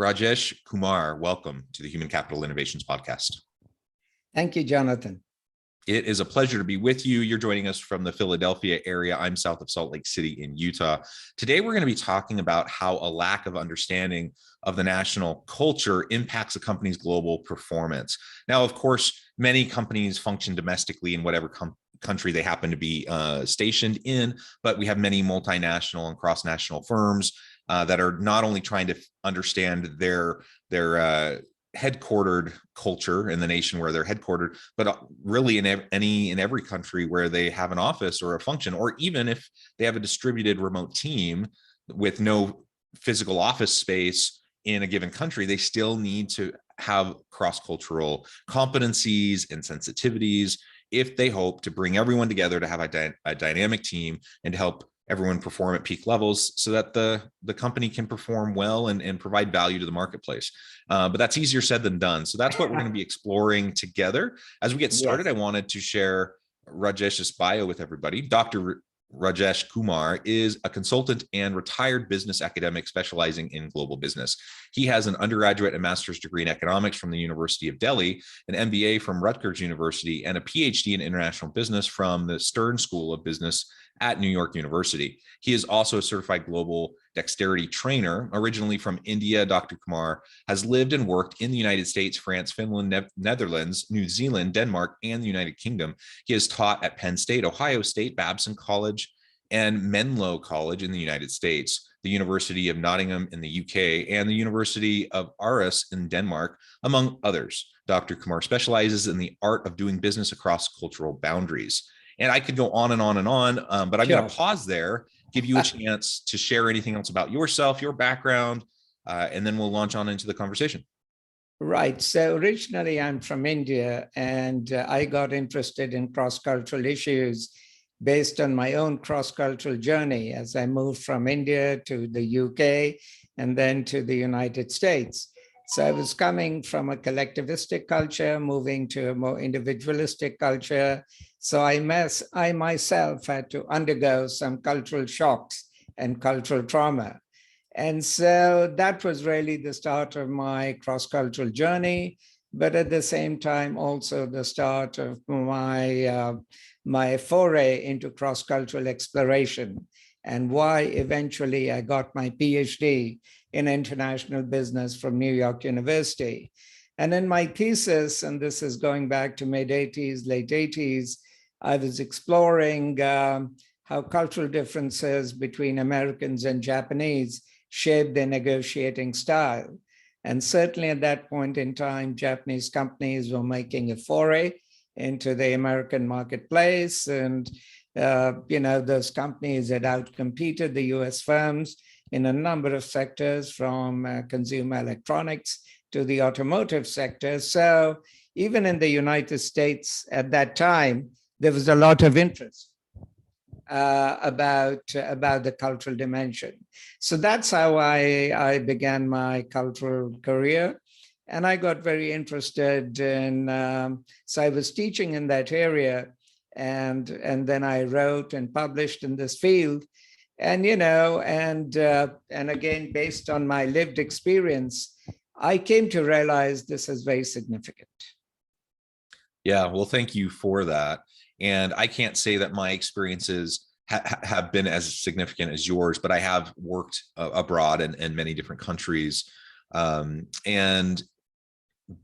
Rajesh, Kumar, welcome to the Human Capital Innovations Podcast. Thank you, Jonathan. It is a pleasure to be with you. You're joining us from the Philadelphia area. I'm south of Salt Lake City in Utah. Today, we're going to be talking about how a lack of understanding of the national culture impacts a company's global performance. Now, of course, many companies function domestically in whatever country they happen to be stationed in, but we have many multinational and cross-national firms that are not only trying to understand their headquartered culture in the nation where they're headquartered, but really in every country where they have an office or a function, or even if they have a distributed remote team with no physical office space in a given country, they still need to have cross-cultural competencies and sensitivities if they hope to bring everyone together to have a dynamic team and to help everyone perform at peak levels so that the company can perform well and provide value to the marketplace. But that's easier said than done. So that's what we're going to be exploring together. As we get started, I wanted to share Rajesh's bio with everybody. Dr. Rajesh Kumar is a consultant and retired business academic specializing in global business. He has an undergraduate and master's degree in economics from the University of Delhi, an MBA from Rutgers University, and a PhD in international business from the Stern School of Business at New York University. He is also a certified global dexterity trainer. Originally from India, Dr. Kumar has lived and worked in the United States, France, Finland, Netherlands, New Zealand, Denmark, and the United Kingdom. He has taught at Penn State, Ohio State, Babson College, and Menlo College in the United States, the University of Nottingham in the UK, and the University of Aarhus in Denmark, among others. Dr. Kumar specializes in the art of doing business across cultural boundaries. And I could go on and on and on, but I'm going to pause there, give you a chance to share anything else about yourself, your background, and then we'll launch on into the conversation. Right. So originally I'm from India, and I got interested in cross-cultural issues based on my own cross-cultural journey as I moved from India to the UK and then to the United States. So I was coming from a collectivistic culture, moving to a more individualistic culture. So I myself had to undergo some cultural shocks and cultural trauma. And so that was really the start of my cross-cultural journey, but at the same time, also the start of my foray into cross-cultural exploration, and why eventually I got my PhD in international business from New York University. And in my thesis, and this is going back to mid-80s, late 80s, I was exploring how cultural differences between Americans and Japanese shaped their negotiating style. And certainly at that point in time, Japanese companies were making a foray into the American marketplace. And, those companies had outcompeted the US firms in a number of sectors, from consumer electronics to the automotive sector. So even in the United States at that time, there was a lot of interest about the cultural dimension. So that's how I began my cultural career. And I got very interested in, so I was teaching in that area, and then I wrote and published in this field. And, and again, based on my lived experience, I came to realize this is very significant. Yeah, well, thank you for that. And I can't say that my experiences have been as significant as yours, but I have worked abroad in many different countries. And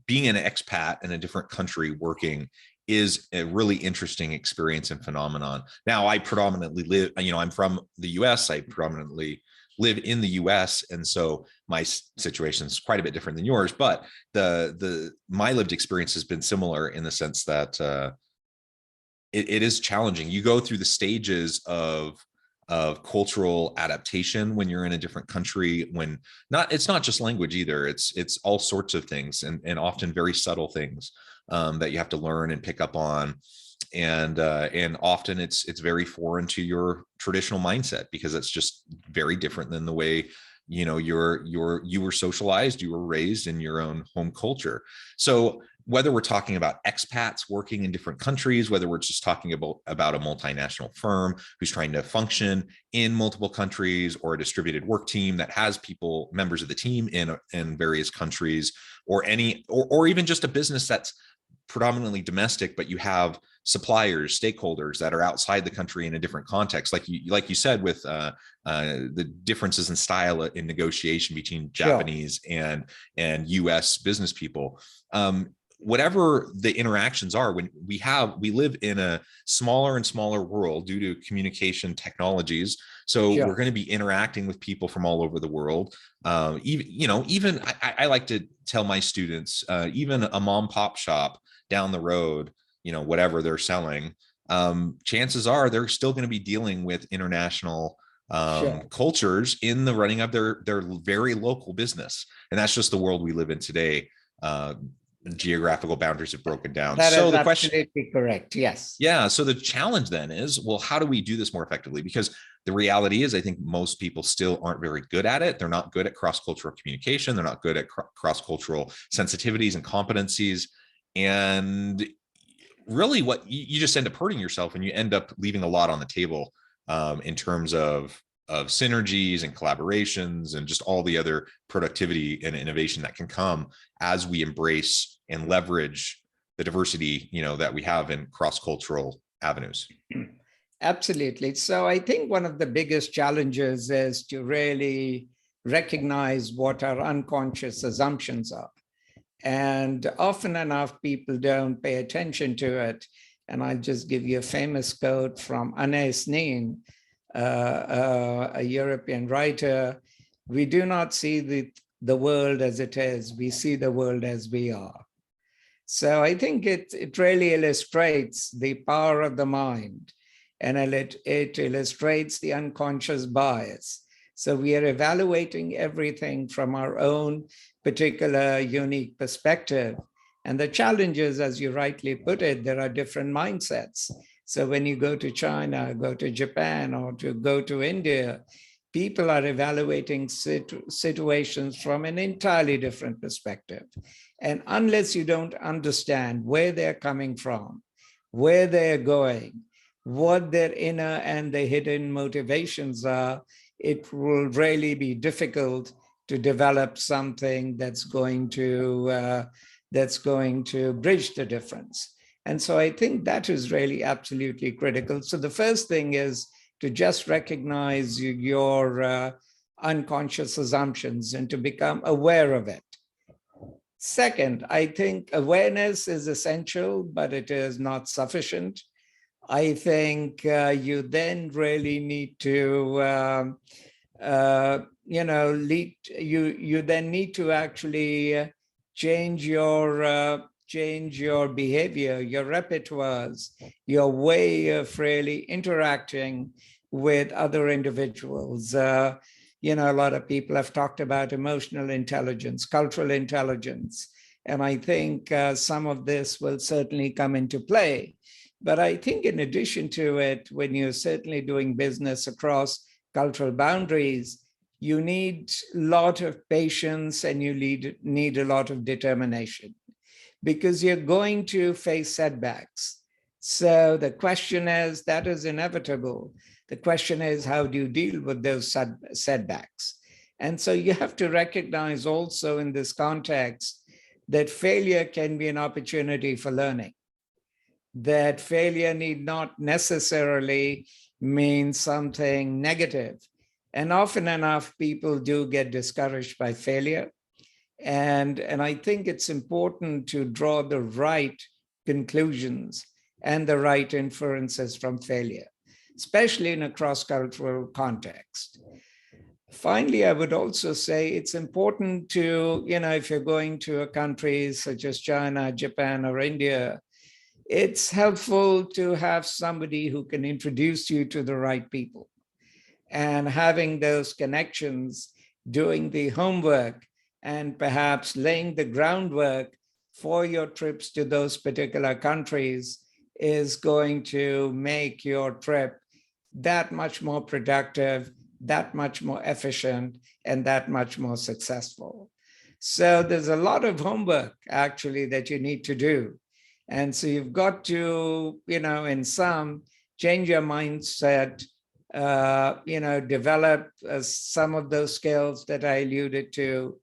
being an expat in a different country working is a really interesting experience and phenomenon. Now, I predominantly live, I'm from the US, I predominantly live in the US. And so my situation is quite a bit different than yours, but my lived experience has been similar in the sense that it is challenging. You go through the stages of cultural adaptation when you're in a different country, it's not just language either. It's all sorts of things and often very subtle things that you have to learn and pick up on. And often it's very foreign to your traditional mindset because it's just very different than the way you were socialized, you were raised in your own home culture. So whether we're talking about expats working in different countries, whether we're just talking about a multinational firm who's trying to function in multiple countries, or a distributed work team that has people, members of the team in various countries, or even just a business that's predominantly domestic, but you have suppliers, stakeholders that are outside the country in a different context, like you said, with the differences in style in negotiation between Japanese and US business people. Whatever the interactions are, when we live in a smaller and smaller world due to communication technologies. So we're going to be interacting with people from all over the world. Even I like to tell my students, even a mom pop shop down the road, whatever they're selling, chances are they're still going to be dealing with international cultures in the running of their very local business. And that's just the world we live in today. Geographical boundaries have broken down. That so is the question, absolutely correct. Yes. Yeah. So the challenge then is, well, how do we do this more effectively? Because the reality is, I think most people still aren't very good at it. They're not good at cross-cultural communication. They're not good at cross-cultural sensitivities and competencies. And really what you just end up hurting yourself, and you end up leaving a lot on the table in terms of synergies and collaborations and just all the other productivity and innovation that can come as we embrace and leverage the diversity, that we have in cross-cultural avenues. Absolutely. So I think one of the biggest challenges is to really recognize what our unconscious assumptions are. And often enough, people don't pay attention to it. And I'll just give you a famous quote from Anais Nin, a European writer. We do not see the world as it is, we see the world as we are. So I think it really illustrates the power of the mind, and it illustrates the unconscious bias. So we are evaluating everything from our own particular unique perspective. And the challenge is, as you rightly put it, there are different mindsets. So when you go to China, go to Japan, or go to India, people are evaluating situations from an entirely different perspective. And unless you don't understand where they're coming from, where they're going, what their inner and the hidden motivations are, it will really be difficult to develop something that's going to bridge the difference. And so I think that is really absolutely critical. So the first thing is to just recognize your unconscious assumptions and to become aware of it. Second, I think awareness is essential, but it is not sufficient. I think you then really need to, you then need to actually change your behavior, your repertoires, your way of really interacting with other individuals. A lot of people have talked about emotional intelligence, cultural intelligence, and I think some of this will certainly come into play. But I think in addition to it, when you're certainly doing business across cultural boundaries, you need a lot of patience and you need a lot of determination, because you're going to face setbacks. So the question is, that is inevitable. The question is, how do you deal with those setbacks? And so you have to recognize also in this context that failure can be an opportunity for learning, that failure need not necessarily mean something negative. And often enough, people do get discouraged by failure. And I think it's important to draw the right conclusions and the right inferences from failure, especially in a cross-cultural context. Finally, I would also say it's important to, if you're going to a country such as China, Japan, or India, it's helpful to have somebody who can introduce you to the right people. And having those connections, doing the homework, and perhaps laying the groundwork for your trips to those particular countries is going to make your trip that much more productive, that much more efficient, and that much more successful. So there's a lot of homework actually that you need to do. And so you've got to, in some, change your mindset, develop some of those skills that I alluded to.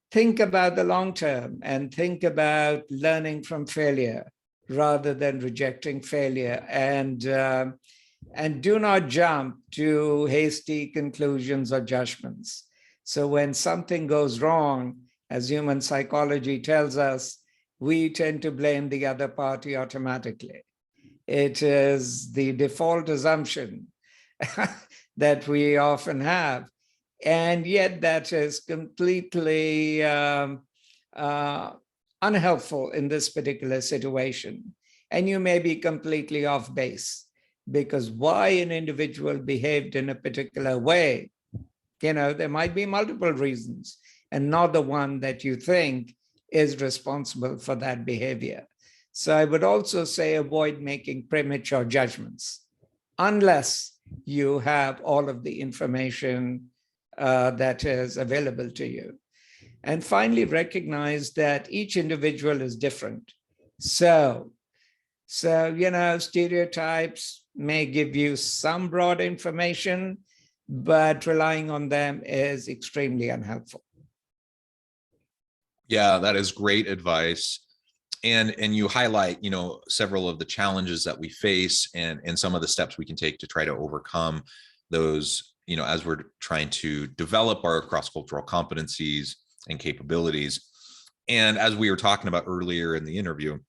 Think about the long term and think about learning from failure rather than rejecting failure. And do not jump to hasty conclusions or judgments. So when something goes wrong, as human psychology tells us, we tend to blame the other party automatically. It is the default assumption that we often have. And yet that is completely unhelpful in this particular situation. And you may be completely off base, because why an individual behaved in a particular way, there might be multiple reasons, and not the one that you think is responsible for that behavior. So I would also say avoid making premature judgments unless you have all of the information that is available to you. And finally, recognize that each individual is different. So stereotypes may give you some broad information, but relying on them is extremely unhelpful. Yeah, that is great advice. And you highlight, several of the challenges that we face and some of the steps we can take to try to overcome those, as we're trying to develop our cross-cultural competencies and capabilities. And as we were talking about earlier in the interview,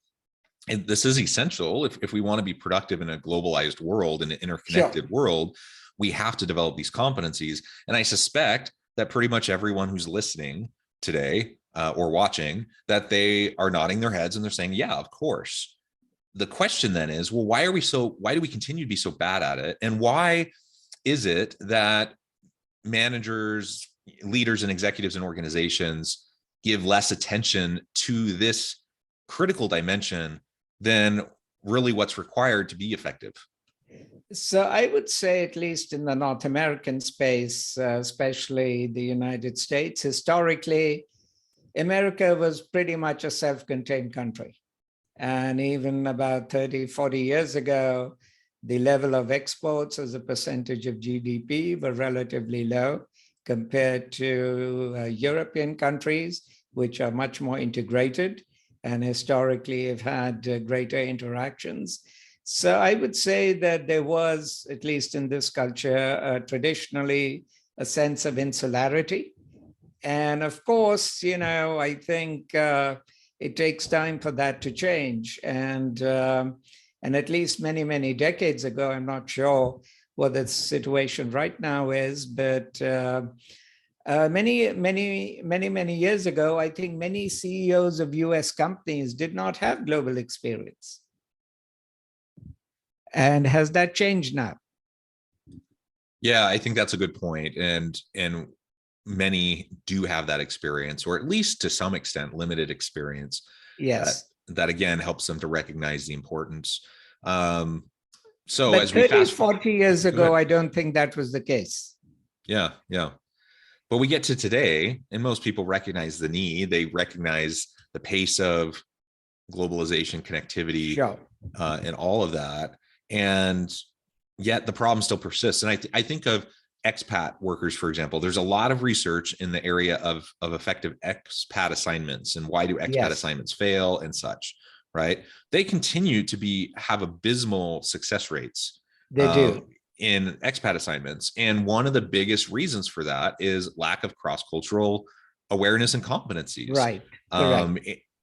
and this is essential if we want to be productive in a globalized world, in an interconnected world, we have to develop these competencies. And I suspect that pretty much everyone who's listening today or watching, that they are nodding their heads and they're saying, yeah, of course. The question then is, well, why do we continue to be so bad at it? And why is it that managers, leaders, and executives in organizations give less attention to this critical dimension than really what's required to be effective? So I would say, at least in the North American space, especially the United States, historically, America was pretty much a self-contained country. And even about 30, 40 years ago, the level of exports as a percentage of GDP were relatively low compared to European countries, which are much more integrated and historically have had greater interactions. So I would say that there was, at least in this culture, traditionally a sense of insularity. And of course, I think it takes time for that to change. And at least many, many decades ago, I'm not sure what the situation right now is, but many, many, many, many years ago, I think many CEOs of US companies did not have global experience. And has that changed now? Yeah, I think that's a good point. And many do have that experience, or at least to some extent, limited experience. Yes. That again helps them to recognize the importance. So but as we 40 years ago, I don't think that was the case. Yeah. But we get to today, and most people recognize the need. They recognize the pace of globalization, connectivity, and all of that. And yet the problem still persists. And I think of expat workers, for example. There's a lot of research in the area of effective expat assignments and why do expat assignments fail and such, right? They continue to have abysmal success rates. They do. In expat assignments. And one of the biggest reasons for that is lack of cross-cultural awareness and competencies. Right.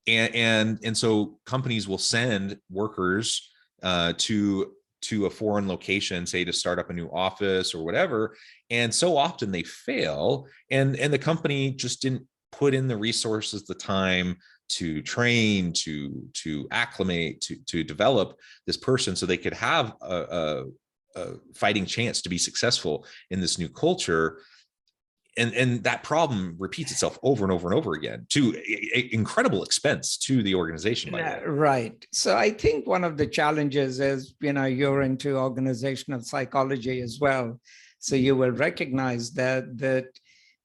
And so companies will send workers to a foreign location, say to start up a new office or whatever. And so often they fail, and the company just didn't put in the resources, the time to train, to acclimate, to develop this person so they could have a fighting chance to be successful in this new culture. And that problem repeats itself over and over and over again to incredible expense to the organization. Right. So I think one of the challenges is, you're into organizational psychology as well. So you will recognize that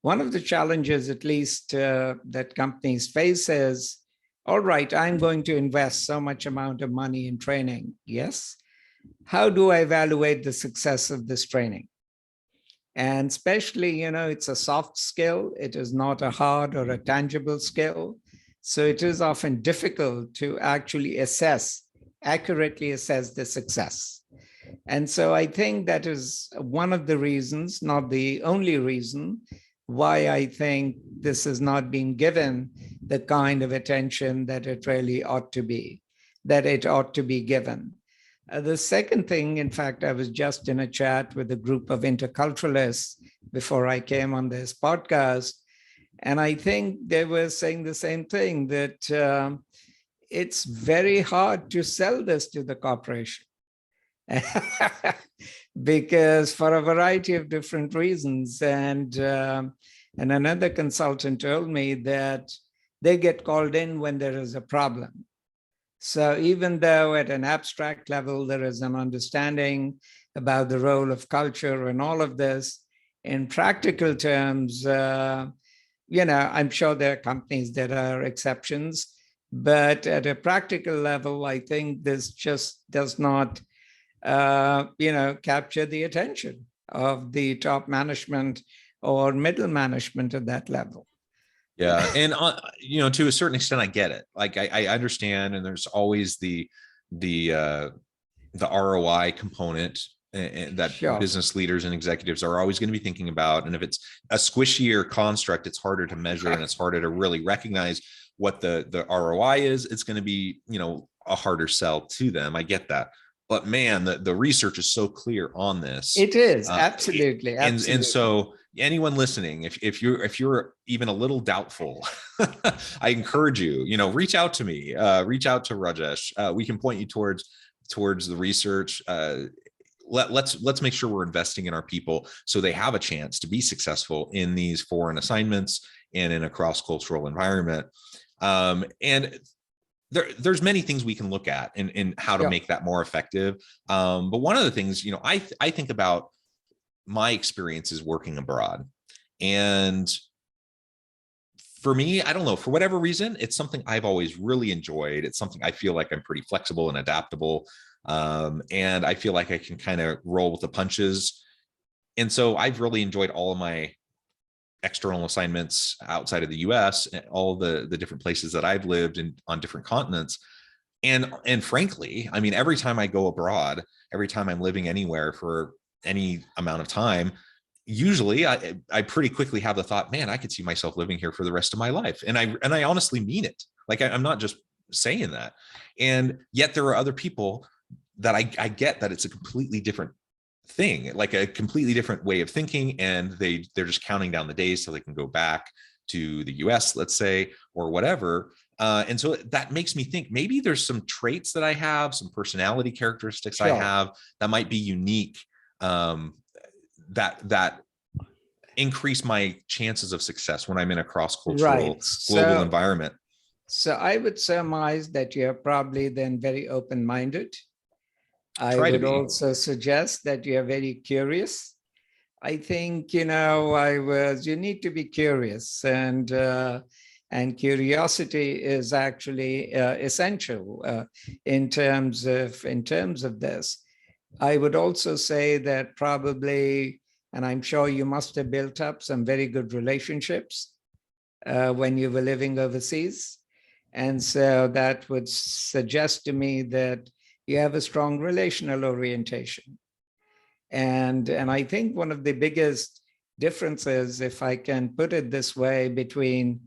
One of the challenges, at least that companies face is, all right, I'm going to invest so much amount of money in training. Yes. How do I evaluate the success of this training? And especially, it's a soft skill. It is not a hard or a tangible skill. So it is often difficult to actually accurately assess the success. And so I think that is one of the reasons, not the only reason, why I think this is not being given the kind of attention that it really ought to be, given. The second thing, in fact, I was just in a chat with a group of interculturalists before I came on this podcast, and I think they were saying the same thing, that it's very hard to sell this to the corporation. Because for a variety of different reasons. And another consultant told me that they get called in when there is a problem. So even though at an abstract level, there is an understanding about the role of culture and all of this, in practical terms, I'm sure there are companies that are exceptions, but at a practical level, I think this just does not, capture the attention of the top management or middle management at that level. Yeah. And, to a certain extent, I get it. Like I understand. And there's always the ROI component that Sure. business leaders and executives are always going to be thinking about. And if it's a squishier construct, it's harder to measure and it's harder to really recognize what the ROI is. It's going to be, a harder sell to them. I get that. But man, the research is so clear on this. It is absolutely. And so anyone listening, if you're even a little doubtful, I encourage you, reach out to me, reach out to Rajesh. We can point you towards the research. Let's make sure we're investing in our people so they have a chance to be successful in these foreign assignments and in a cross-cultural environment. And there's many things we can look at in how to make that more effective. But one of the things, I think about my experiences working abroad. And for me, I don't know, for whatever reason, it's something I've always really enjoyed. It's something I feel like I'm pretty flexible and adaptable. And I feel like I can kind of roll with the punches. And so I've really enjoyed all of my external assignments outside of the US and all the different places that I've lived in on different continents. And frankly, I mean, every time I go abroad, every time I'm living anywhere for any amount of time, usually I pretty quickly have the thought, man, I could see myself living here for the rest of my life. And I honestly mean it. Like I'm not just saying that. And yet there are other people that I get that it's a completely different thing, like a completely different way of thinking, and they're just counting down the days so they can go back to the US, let's say, or whatever. And so that makes me think maybe there's some traits that I have, some personality characteristics I have that might be unique, that increase my chances of success when I'm in a cross-cultural global environment. So I would surmise that you're probably then very open-minded. I would also suggest that you're very curious. I think, you need to be curious, and curiosity is actually essential in terms of this. I would also say that probably, and I'm sure you must have built up some very good relationships when you were living overseas. And so that would suggest to me that you have a strong relational orientation. And I think one of the biggest differences, if I can put it this way, between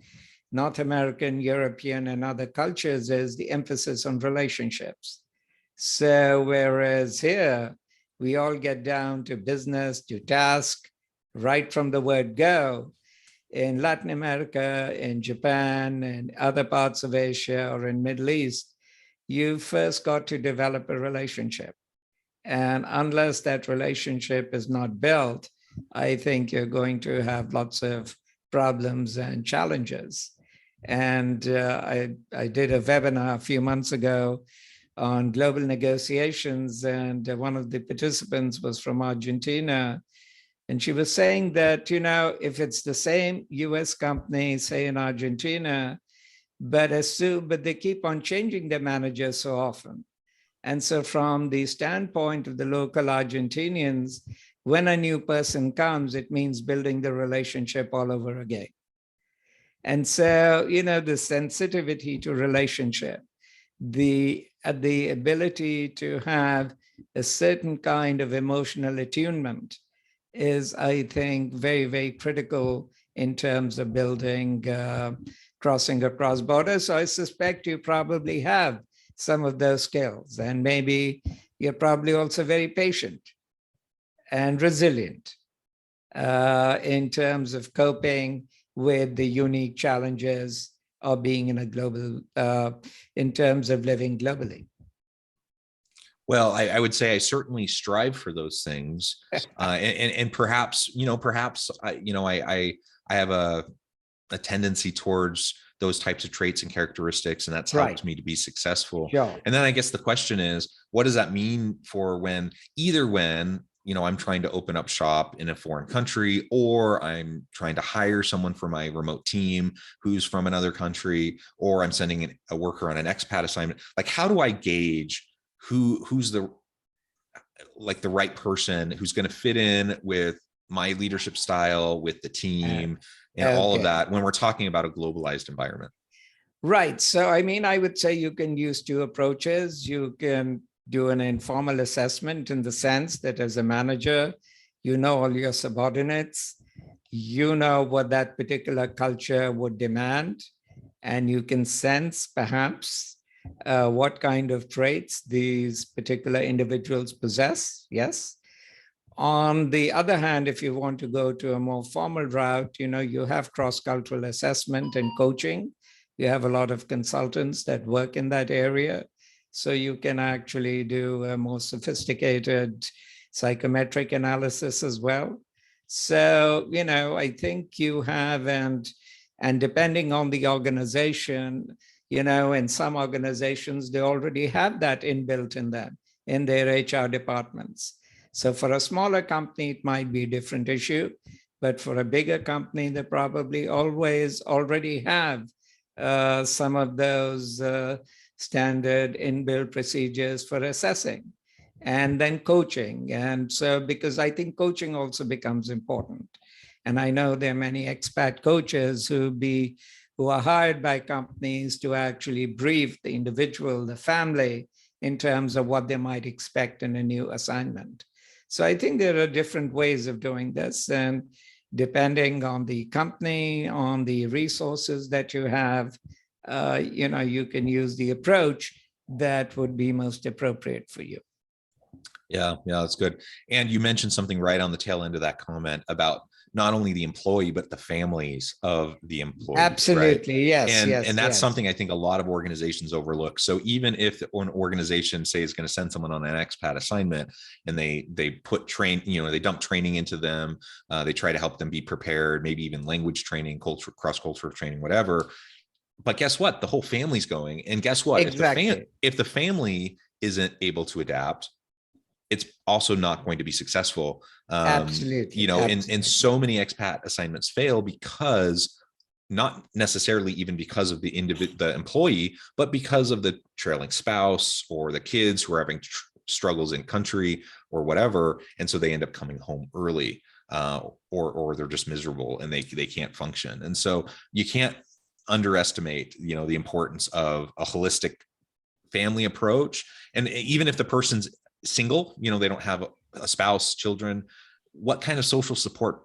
North American, European, and other cultures is the emphasis on relationships. So whereas here, we all get down to business, to task, right from the word go. In Latin America, in Japan, and other parts of Asia, or in Middle East, you first got to develop a relationship. And unless that relationship is not built, I think you're going to have lots of problems and challenges. And I did a webinar a few months ago on global negotiations, and one of the participants was from Argentina. And she was saying that, if it's the same US company, say in Argentina, but they keep on changing their managers so often. And so from the standpoint of the local Argentinians, when a new person comes, it means building the relationship all over again. And so, the sensitivity to relationship, the ability to have a certain kind of emotional attunement is, I think, very, very critical in terms of building, crossing across borders. So I suspect you probably have some of those skills, and maybe you're probably also very patient and resilient in terms of coping with the unique challenges of being in a global, in terms of living globally. Well, I would say I certainly strive for those things, and perhaps I have a tendency towards those types of traits and characteristics, and that's helped me to be successful. Sure. And then I guess the question is, what does that mean for when I'm trying to open up shop in a foreign country, or I'm trying to hire someone for my remote team who's from another country, or I'm sending a worker on an expat assignment? Like, how do I gauge who's the right person who's going to fit in with my leadership style, with the team, and all of that when we're talking about a globalized environment? Right. So, I would say you can use two approaches. You can do an informal assessment in the sense that as a manager, you know all your subordinates, you know what that particular culture would demand, and you can sense perhaps what kind of traits these particular individuals possess. Yes. On the other hand, if you want to go to a more formal route, you have cross-cultural assessment and coaching. You have a lot of consultants that work in that area. So you can actually do a more sophisticated psychometric analysis as well. So, I think you have, and depending on the organization, in some organizations, they already have that inbuilt in them, in their HR departments. So for a smaller company, it might be a different issue, but for a bigger company, they probably already have some of those standard inbuilt procedures for assessing, and then coaching. And so, because I think coaching also becomes important. And I know there are many expat coaches who are hired by companies to actually brief the individual, the family, in terms of what they might expect in a new assignment. So I think there are different ways of doing this, and depending on the company, on the resources that you have, you can use the approach that would be most appropriate for you. Yeah, that's good. And you mentioned something right on the tail end of that comment about not only the employee, but the families of the employee. Absolutely. Right? Yes. And that's something I think a lot of organizations overlook. So even if an organization, say, is going to send someone on an expat assignment, and they they dump training into them, they try to help them be prepared, maybe even language training, cross-cultural training, whatever. But guess what? The whole family's going. And guess what? Exactly. If the family isn't able to adapt, it's also not going to be successful. Absolutely. And so many expat assignments fail because, not necessarily even because of the employee, but because of the trailing spouse or the kids who are having struggles in country or whatever. And so they end up coming home early, or they're just miserable and they can't function. And so you can't underestimate, the importance of a holistic family approach. And even if the person's single, they don't have a spouse, children, what kind of social support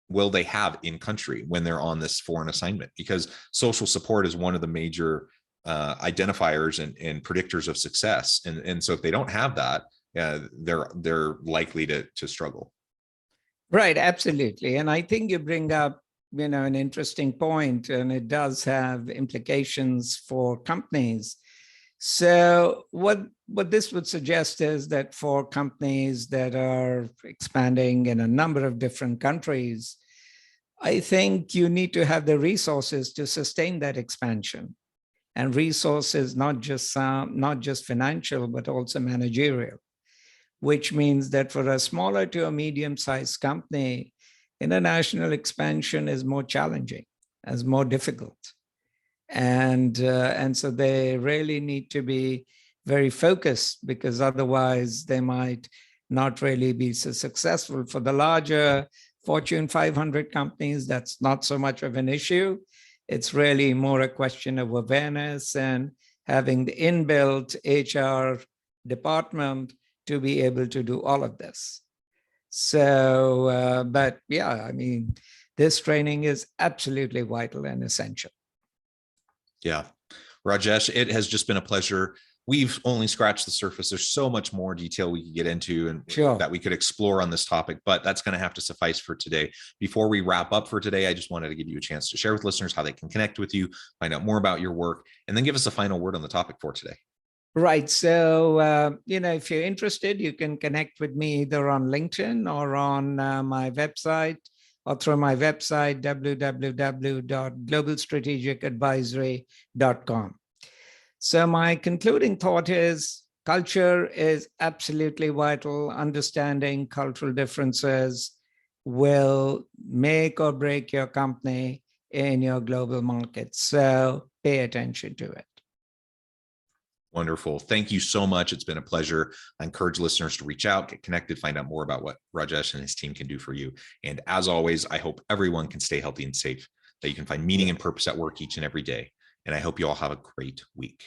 will they have in country when they're on this foreign assignment? Because social support is one of the major identifiers and predictors of success. And so if they don't have that, they're likely to struggle. Right, absolutely. And I think you bring up, an interesting point, and it does have implications for companies. So what this would suggest is that for companies that are expanding in a number of different countries, I think you need to have the resources to sustain that expansion, and resources not just financial, but also managerial. which means that for a smaller to a medium-sized company, international expansion is more challenging, is more difficult. And so they really need to be very focused, because otherwise they might not really be so successful. For the larger Fortune 500 companies, that's not so much of an issue. It's really more a question of awareness and having the inbuilt HR department to be able to do all of this. So, but yeah, I mean, this training is absolutely vital and essential. Yeah. Rajesh, it has just been a pleasure. We've only scratched the surface. There's so much more detail we could get into and that we could explore on this topic, but that's going to have to suffice for today. Before we wrap up for today, I just wanted to give you a chance to share with listeners how they can connect with you, find out more about your work, and then give us a final word on the topic for today. Right. So, if you're interested, you can connect with me either on LinkedIn or on my website, or through my website, www.globalstrategicadvisory.com. So my concluding thought is culture is absolutely vital. Understanding cultural differences will make or break your company in your global market. So pay attention to it. Wonderful. Thank you so much. It's been a pleasure. I encourage listeners to reach out, get connected, find out more about what Rajesh and his team can do for you. And as always, I hope everyone can stay healthy and safe, that you can find meaning and purpose at work each and every day. And I hope you all have a great week.